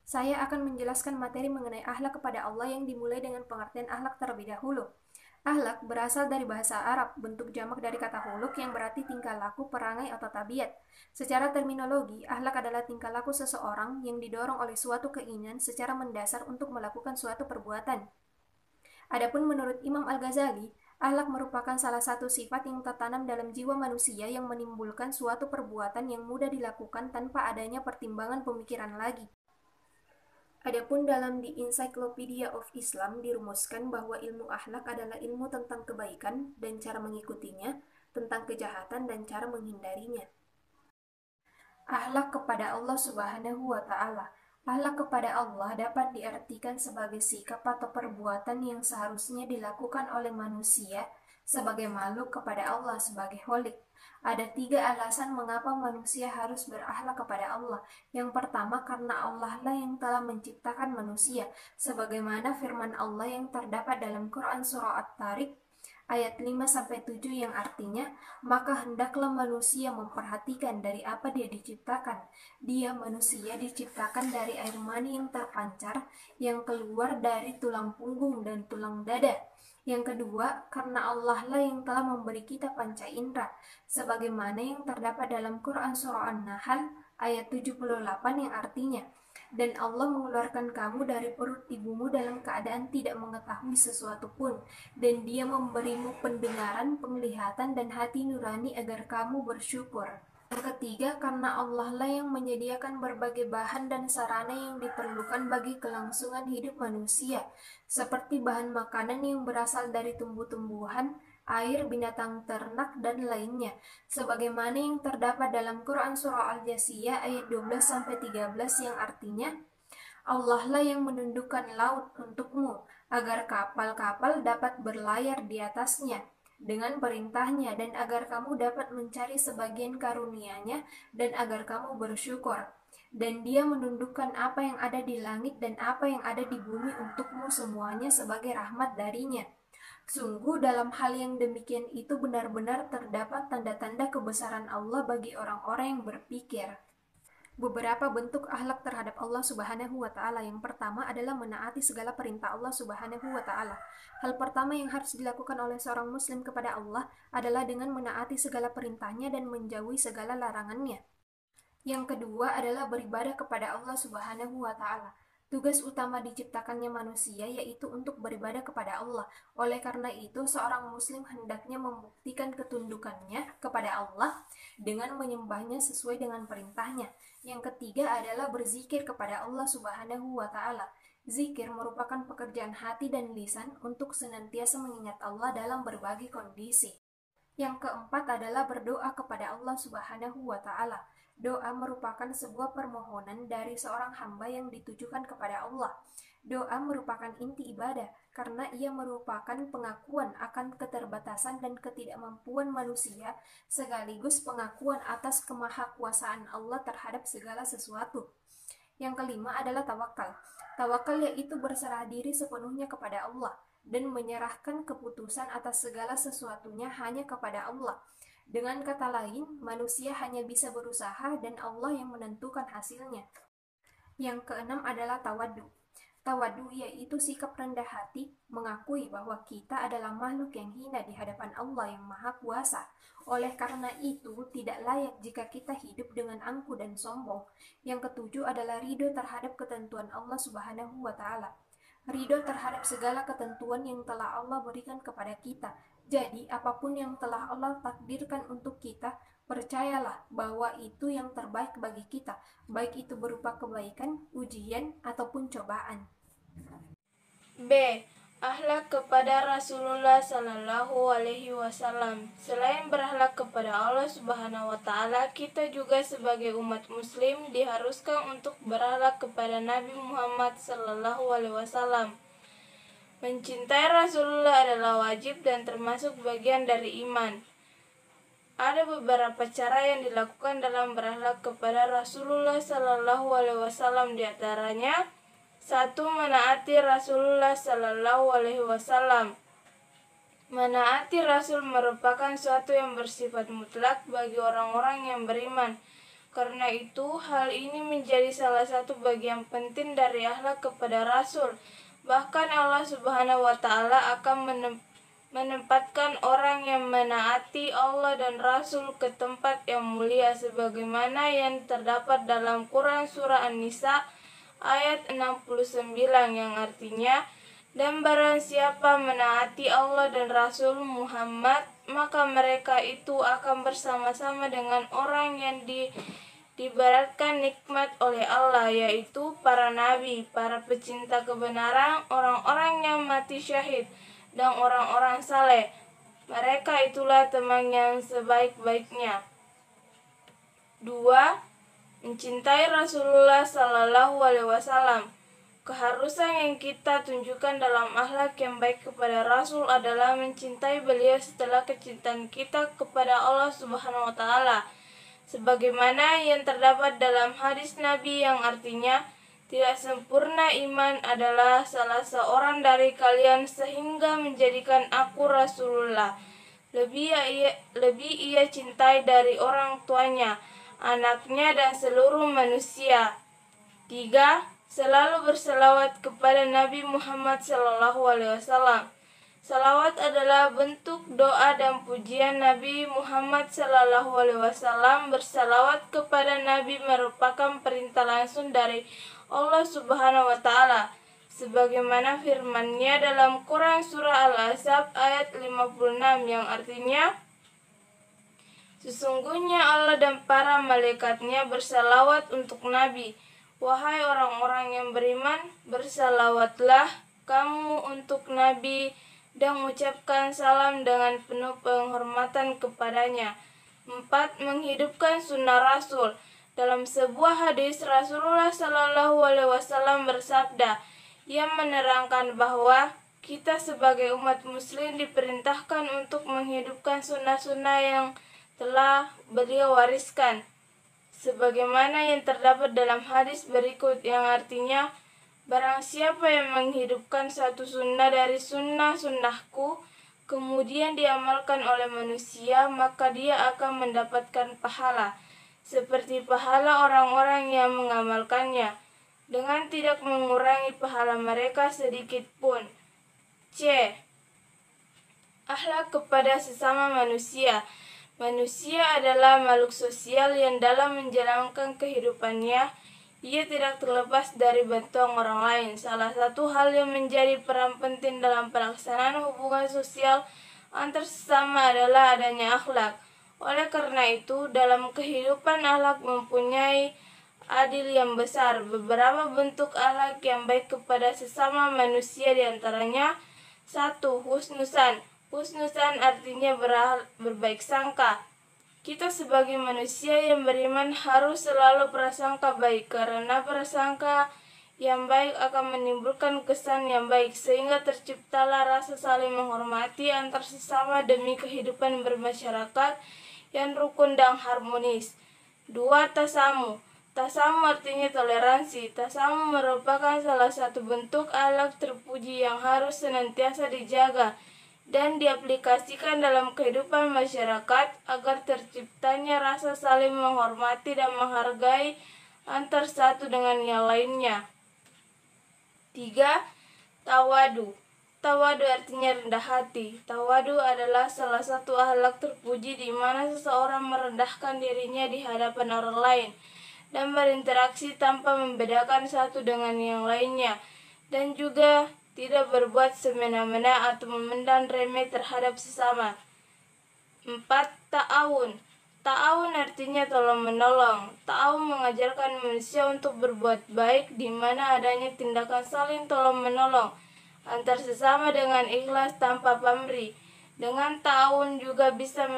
Saya akan menjelaskan materi mengenai akhlak kepada Allah yang dimulai dengan pengertian akhlak terlebih dahulu. Akhlak berasal dari bahasa Arab, bentuk jamak dari kata huluk yang berarti tingkah laku, perangai, atau tabiat. Secara terminologi, akhlak adalah tingkah laku seseorang yang didorong oleh suatu keinginan secara mendasar untuk melakukan suatu perbuatan. Adapun menurut Imam Al-Ghazali, akhlak merupakan salah satu sifat yang tertanam dalam jiwa manusia yang menimbulkan suatu perbuatan yang mudah dilakukan tanpa adanya pertimbangan pemikiran lagi. Adapun dalam di Encyclopedia of Islam dirumuskan bahwa ilmu akhlak adalah ilmu tentang kebaikan dan cara mengikutinya, tentang kejahatan dan cara menghindarinya. Akhlak kepada Allah Subhanahu wa Ta'ala. Akhlak kepada Allah dapat diartikan sebagai sikap atau perbuatan yang seharusnya dilakukan oleh manusia sebagai makhluk kepada Allah sebagai Khalik. Ada 3 alasan mengapa manusia harus berakhlak kepada Allah. Yang pertama, karena Allah lah yang telah menciptakan manusia, sebagaimana firman Allah yang terdapat dalam Quran Surah At-Tariq ayat 5-7 yang artinya, maka hendaklah manusia memperhatikan dari apa dia diciptakan. Dia manusia diciptakan dari air mani yang terpancar, yang keluar dari tulang punggung dan tulang dada. Yang kedua, karena Allah lah yang telah memberi kita panca indera, sebagaimana yang terdapat dalam Quran Surah An-Nahl ayat 78 yang artinya, dan Allah mengeluarkan kamu dari perut ibumu dalam keadaan tidak mengetahui sesuatu pun, dan Dia memberimu pendengaran, penglihatan, dan hati nurani agar kamu bersyukur. Yang ketiga, karena Allah lah yang menyediakan berbagai bahan dan sarana yang diperlukan bagi kelangsungan hidup manusia, seperti bahan makanan yang berasal dari tumbuh-tumbuhan, air, binatang ternak, dan lainnya, sebagaimana yang terdapat dalam Quran Surah Al-Jasiyah ayat 12-13 yang artinya, Allah lah yang menundukkan laut untukmu, agar kapal-kapal dapat berlayar di atasnya dengan perintahnya, dan agar kamu dapat mencari sebagian karunia-Nya, dan agar kamu bersyukur. Dan Dia menundukkan apa yang ada di langit dan apa yang ada di bumi untukmu semuanya sebagai rahmat darinya. Sungguh dalam hal yang demikian itu benar-benar terdapat tanda-tanda kebesaran Allah bagi orang-orang yang berpikir. Beberapa bentuk akhlak terhadap Allah Subhanahu wa Ta'ala. Yang pertama adalah menaati segala perintah Allah Subhanahu wa Ta'ala. Hal pertama yang harus dilakukan oleh seorang Muslim kepada Allah adalah dengan menaati segala perintahnya dan menjauhi segala larangannya. Yang kedua adalah beribadah kepada Allah Subhanahu wa Ta'ala. Tugas utama diciptakannya manusia yaitu untuk beribadah kepada Allah. Oleh karena itu, seorang Muslim hendaknya membuktikan ketundukannya kepada Allah dengan menyembahnya sesuai dengan perintahnya. Yang ketiga adalah berzikir kepada Allah Subhanahu wa Ta'ala. Zikir merupakan pekerjaan hati dan lisan untuk senantiasa mengingat Allah dalam berbagai kondisi. Yang keempat adalah berdoa kepada Allah Subhanahu wa Ta'ala. Doa merupakan sebuah permohonan dari seorang hamba yang ditujukan kepada Allah. Doa merupakan inti ibadah karena ia merupakan pengakuan akan keterbatasan dan ketidakmampuan manusia, sekaligus pengakuan atas kemahakuasaan Allah terhadap segala sesuatu. Yang kelima adalah tawakal. Tawakal yaitu berserah diri sepenuhnya kepada Allah dan menyerahkan keputusan atas segala sesuatunya hanya kepada Allah. Dengan kata lain, manusia hanya bisa berusaha dan Allah yang menentukan hasilnya. Yang keenam adalah tawadu. Tawadu yaitu sikap rendah hati, mengakui bahwa kita adalah makhluk yang hina di hadapan Allah yang Maha Kuasa. Oleh karena itu, tidak layak jika kita hidup dengan angkuh dan sombong. Yang ketujuh adalah ridho terhadap ketentuan Allah Subhanahu wa Ta'ala. Ridho terhadap segala ketentuan yang telah Allah berikan kepada kita. Jadi, apapun yang telah Allah takdirkan untuk kita, percayalah bahwa itu yang terbaik bagi kita, baik itu berupa kebaikan, ujian, ataupun cobaan. B. Akhlak kepada Rasulullah Sallallahu Alaihi Wasallam. Selain berakhlak kepada Allah Subhanahu Wa Taala, kita juga sebagai umat Muslim diharuskan untuk berakhlak kepada Nabi Muhammad Sallallahu Alaihi Wasallam. Mencintai Rasulullah adalah wajib dan termasuk bagian dari iman. Ada beberapa cara yang dilakukan dalam berakhlak kepada Rasulullah Sallallahu Alaihi Wasallam, di antaranya: 1. Menaati Rasulullah Sallallahu Alaihi Wasallam. Menaati Rasul merupakan suatu yang bersifat mutlak bagi orang-orang yang beriman. Karena itu, hal ini menjadi salah satu bagian penting dari akhlak kepada Rasul. Bahkan Allah Subhanahu wa Ta'ala akan menempatkan orang yang menaati Allah dan Rasul ke tempat yang mulia, sebagaimana yang terdapat dalam Quran Surah An-Nisa ayat 69, yang artinya, dan barang siapa menaati Allah dan Rasul Muhammad, maka mereka itu akan bersama-sama dengan orang yang diibaratkan nikmat oleh Allah, yaitu para nabi, para pecinta kebenaran, orang-orang yang mati syahid, dan orang-orang saleh. Mereka itulah teman yang sebaik-baiknya. 2. Mencintai Rasulullah Sallallahu Alaihi Wasallam. Keharusan yang kita tunjukkan dalam akhlak yang baik kepada Rasul adalah mencintai beliau setelah kecintaan kita kepada Allah Subhanahu wa Ta'ala, sebagaimana yang terdapat dalam hadis Nabi yang artinya, tidak sempurna iman adalah salah seorang dari kalian sehingga menjadikan aku Rasulullah lebih ia cintai dari orang tuanya, anaknya, dan seluruh manusia. 3. Selalu berselawat kepada Nabi Muhammad SAW. Salawat adalah bentuk doa dan pujian Nabi Muhammad SAW. Bersalawat kepada Nabi merupakan perintah langsung dari Allah Subhanahu wa Ta'ala, sebagaimana firman-Nya dalam Quran Surah Al-Ahzab ayat 56, yang artinya, sesungguhnya Allah dan para malaikatnya bersalawat untuk Nabi. Wahai orang-orang yang beriman, bersalawatlah kamu untuk Nabi dan mengucapkan salam dengan penuh penghormatan kepadanya. 4. Menghidupkan sunnah Rasul. Dalam sebuah hadis, Rasulullah Sallallahu Alaihi Wasallam bersabda, yang menerangkan bahwa kita sebagai umat muslim diperintahkan untuk menghidupkan sunnah-sunnah yang telah beliau wariskan, sebagaimana yang terdapat dalam hadis berikut, yang artinya, barang siapa yang menghidupkan satu sunnah dari sunnah-sunnahku, kemudian diamalkan oleh manusia, maka dia akan mendapatkan pahala seperti pahala orang-orang yang mengamalkannya, dengan tidak mengurangi pahala mereka sedikit pun. C. Akhlak kepada sesama manusia. Manusia adalah makhluk sosial yang dalam menjalankan kehidupannya, ia tidak terlepas dari bantuan orang lain. Salah satu hal yang menjadi peran penting dalam pelaksanaan hubungan sosial antar sesama adalah adanya akhlak. Oleh karena itu, dalam kehidupan akhlak mempunyai adil yang besar. Beberapa bentuk akhlak yang baik kepada sesama manusia diantaranya: 1. Husnusan. Husnusan artinya berbaik sangka. Kita sebagai manusia yang beriman harus selalu prasangka baik, karena prasangka yang baik akan menimbulkan kesan yang baik, sehingga terciptalah rasa saling menghormati antar sesama demi kehidupan bermasyarakat yang rukun dan harmonis. 2. Tasamu. Tasamu artinya toleransi. Tasamu merupakan salah satu bentuk akhlak terpuji yang harus senantiasa dijaga dan diaplikasikan dalam kehidupan masyarakat agar terciptanya rasa saling menghormati dan menghargai antar satu dengan yang lainnya. 3. Tawadu. Tawadu artinya rendah hati. Tawadu adalah salah satu akhlak terpuji di mana seseorang merendahkan dirinya di hadapan orang lain dan berinteraksi tanpa membedakan satu dengan yang lainnya, dan juga tidak berbuat semena-mena atau memandang remeh terhadap sesama. 4. Ta'awun. Ta'awun artinya tolong-menolong. Ta'awun mengajarkan manusia untuk berbuat baik, di mana adanya tindakan saling tolong-menolong antar sesama dengan ikhlas tanpa pamrih. Dengan ta'awun juga bisa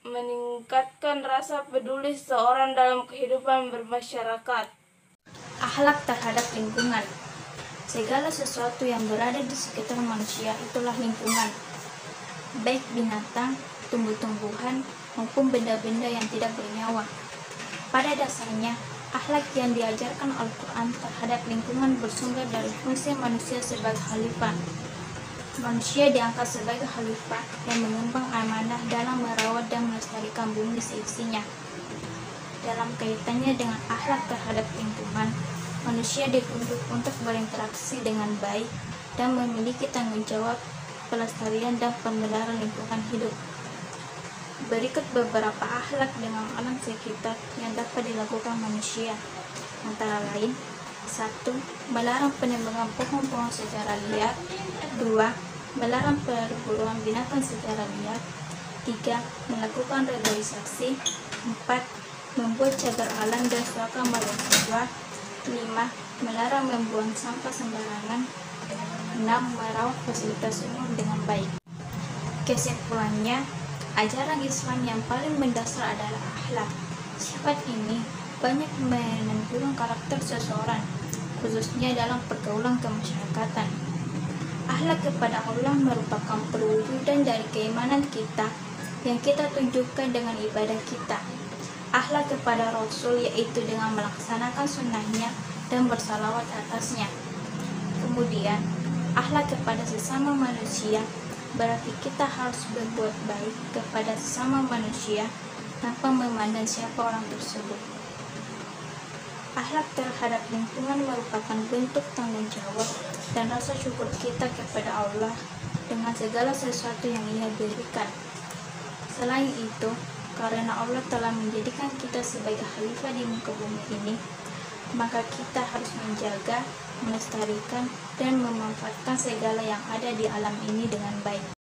meningkatkan rasa peduli seseorang dalam kehidupan bermasyarakat. Akhlak terhadap lingkungan. Segala sesuatu yang berada di sekitar manusia itulah lingkungan, baik binatang, tumbuh-tumbuhan, maupun benda-benda yang tidak bernyawa. Pada dasarnya, akhlak yang diajarkan Al-Quran terhadap lingkungan bersumber dari fungsi manusia sebagai khalifah. Manusia diangkat sebagai khalifah yang mengemban amanah dalam merawat dan melestarikan bumi seisinya. Dalam kaitannya dengan akhlak terhadap lingkungan, manusia dituntut untuk berinteraksi dengan baik dan memiliki tanggung jawab pelestarian dan pemeliharaan lingkungan hidup. Berikut beberapa akhlak dengan alam sekitar yang dapat dilakukan manusia, antara lain: 1. Melarang penebangan pohon-pohon secara liar. 2. Melarang perburuan binatang secara liar. 3. Melakukan reboisasi. 4. Membuat cagar alam dan suaka makhluk hidup. 5. Melarang membuang sampah sembarangan. 6. Merawat fasilitas umum dengan baik. Kesimpulannya, ajaran Islam yang paling mendasar adalah akhlak. Sifat ini banyak menentukan karakter seseorang, khususnya dalam pergaulan kemasyarakatan. Akhlak kepada Allah merupakan perwujudan dari keimanan kita yang kita tunjukkan dengan ibadah kita. Akhlak kepada Rasul yaitu dengan melaksanakan sunnahnya dan bersalawat atasnya. Kemudian, akhlak kepada sesama manusia berarti kita harus berbuat baik kepada sesama manusia tanpa memandang siapa orang tersebut. Akhlak terhadap lingkungan merupakan bentuk tanggung jawab dan rasa syukur kita kepada Allah dengan segala sesuatu yang Ia berikan. Selain itu, karena Allah telah menjadikan kita sebagai khalifah di muka bumi ini, maka kita harus menjaga, melestarikan, dan memanfaatkan segala yang ada di alam ini dengan baik.